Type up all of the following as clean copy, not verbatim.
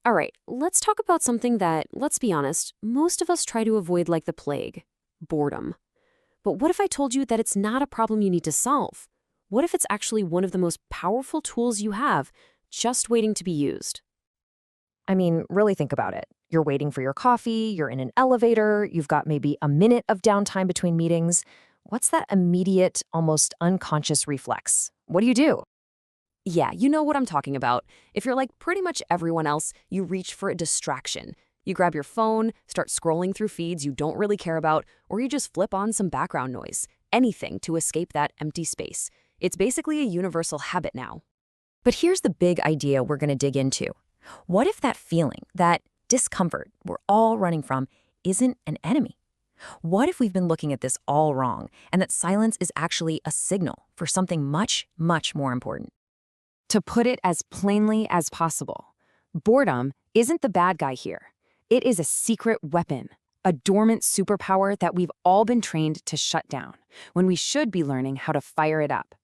All right, let's talk about something that, let's be honest, most of us try to avoid like the plague: boredom. But what if I told you that it's not a problem you need to solve? What if it's actually one of the most powerful tools you have, just waiting to be used? I mean, really think about it. You're waiting for your coffee, you're in an elevator, you've got maybe a minute of downtime between meetings. What's that immediate, almost unconscious reflex? What do you do? Yeah, you know what I'm talking about. If you're like pretty much everyone else, you reach for a distraction. You grab your phone, start scrolling through feeds you don't really care about, or you just flip on some background noise. Anything to escape that empty space. It's basically a universal habit now. But here's the big idea we're going to dig into. What if that feeling, that discomfort we're all running from, isn't an enemy? What if we've been looking at this all wrong and that silence is actually a signal for something much, much more important? To put it as plainly as possible, boredom isn't the bad guy here. It is a secret weapon, a dormant superpower that we've all been trained to shut down, when we should be learning how to fire it up.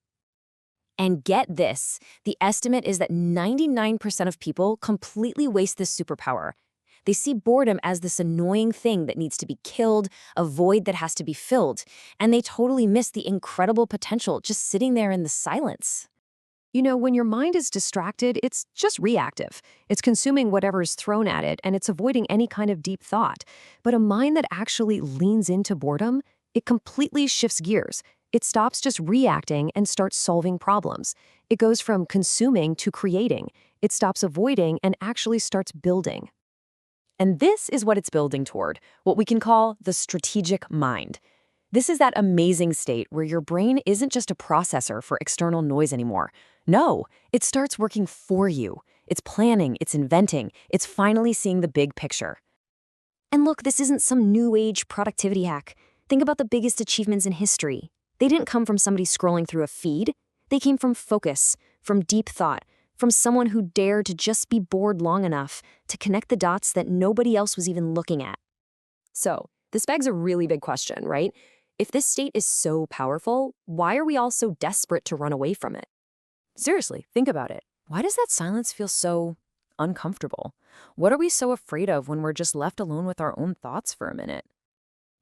And get this, the estimate is that 99% of people completely waste this superpower. They see boredom as this annoying thing that needs to be killed, a void that has to be filled, and they totally miss the incredible potential just sitting there in the silence. You know, when your mind is distracted, it's just reactive. It's consuming whatever is thrown at it, and it's avoiding any kind of deep thought. But a mind that actually leans into boredom, it completely shifts gears. It stops just reacting and starts solving problems. It goes from consuming to creating. It stops avoiding and actually starts building. And this is what it's building toward, what we can call the strategic mind. This is that amazing state where your brain isn't just a processor for external noise anymore. No, it starts working for you. It's planning, it's inventing, it's finally seeing the big picture. And look, this isn't some new age productivity hack. Think about the biggest achievements in history. They didn't come from somebody scrolling through a feed. They came from focus, from deep thought, from someone who dared to just be bored long enough to connect the dots that nobody else was even looking at. So, this begs a really big question, right? If this state is so powerful, why are we all so desperate to run away from it? Seriously, think about it. Why does that silence feel so uncomfortable? What are we so afraid of when we're just left alone with our own thoughts for a minute?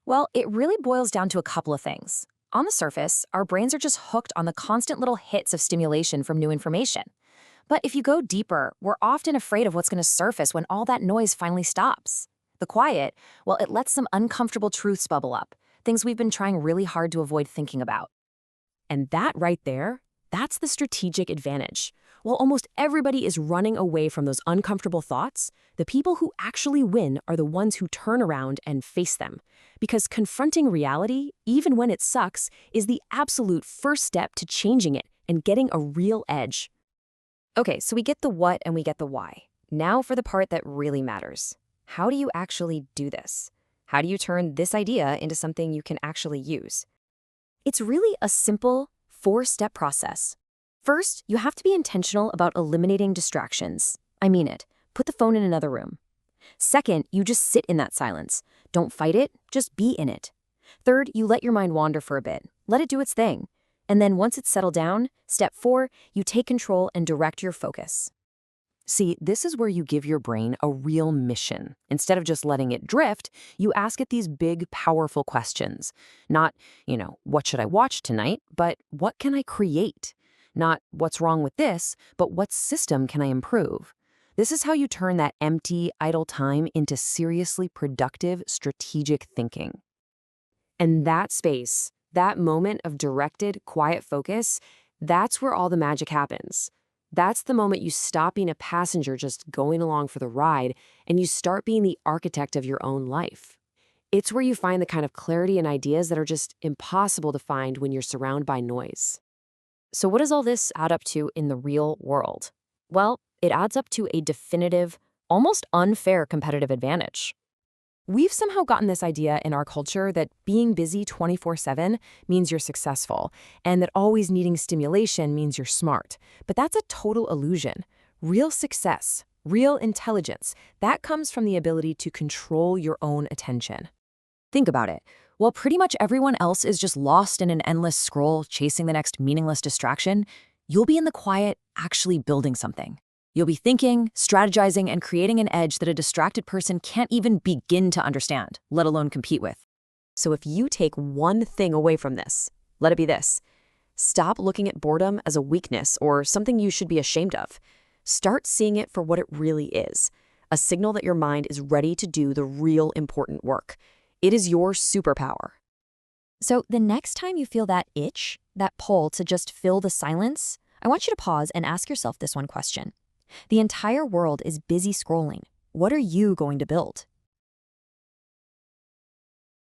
Well, it really boils down to a couple of things. On the surface, our brains are just hooked on the constant little hits of stimulation from new information. But if you go deeper, we're often afraid of what's going to surface when all that noise finally stops. The quiet, well, it lets some uncomfortable truths bubble up, things we've been trying really hard to avoid thinking about. And that right there, that's the strategic advantage. While almost everybody is running away from those uncomfortable thoughts, the people who actually win are the ones who turn around and face them. Because confronting reality, even when it sucks, is the absolute first step to changing it and getting a real edge. Okay, so we get the what and we get the why. Now for the part that really matters. How do you actually do this? How do you turn this idea into something you can actually use? It's really a simple, four-step process. First, you have to be intentional about eliminating distractions. I mean it. Put the phone in another room. Second, you just sit in that silence. Don't fight it, just be in it. Third, you let your mind wander for a bit. Let it do its thing. And then once it's settled down, step 4, you take control and direct your focus. See, this is where you give your brain a real mission. Instead of just letting it drift, you ask it these big, powerful questions. Not, what should I watch tonight, but what can I create? Not what's wrong with this, but what system can I improve? This is how you turn that empty, idle time into seriously productive, strategic thinking. And that space, that moment of directed, quiet focus, that's where all the magic happens. That's the moment you stop being a passenger just going along for the ride and you start being the architect of your own life. It's where you find the kind of clarity and ideas that are just impossible to find when you're surrounded by noise. So what does all this add up to in the real world? Well, it adds up to a definitive, almost unfair competitive advantage. We've somehow gotten this idea in our culture that being busy 24/7 means you're successful, and that always needing stimulation means you're smart. But that's a total illusion. Real success, real intelligence, that comes from the ability to control your own attention. Think about it. While pretty much everyone else is just lost in an endless scroll chasing the next meaningless distraction, you'll be in the quiet actually building something. You'll be thinking, strategizing, and creating an edge that a distracted person can't even begin to understand, let alone compete with. So if you take one thing away from this, let it be this. Stop looking at boredom as a weakness or something you should be ashamed of. Start seeing it for what it really is, a signal that your mind is ready to do the real important work. It is your superpower. So the next time you feel that itch, that pull to just fill the silence, I want you to pause and ask yourself this one question. The entire world is busy scrolling. What are you going to build?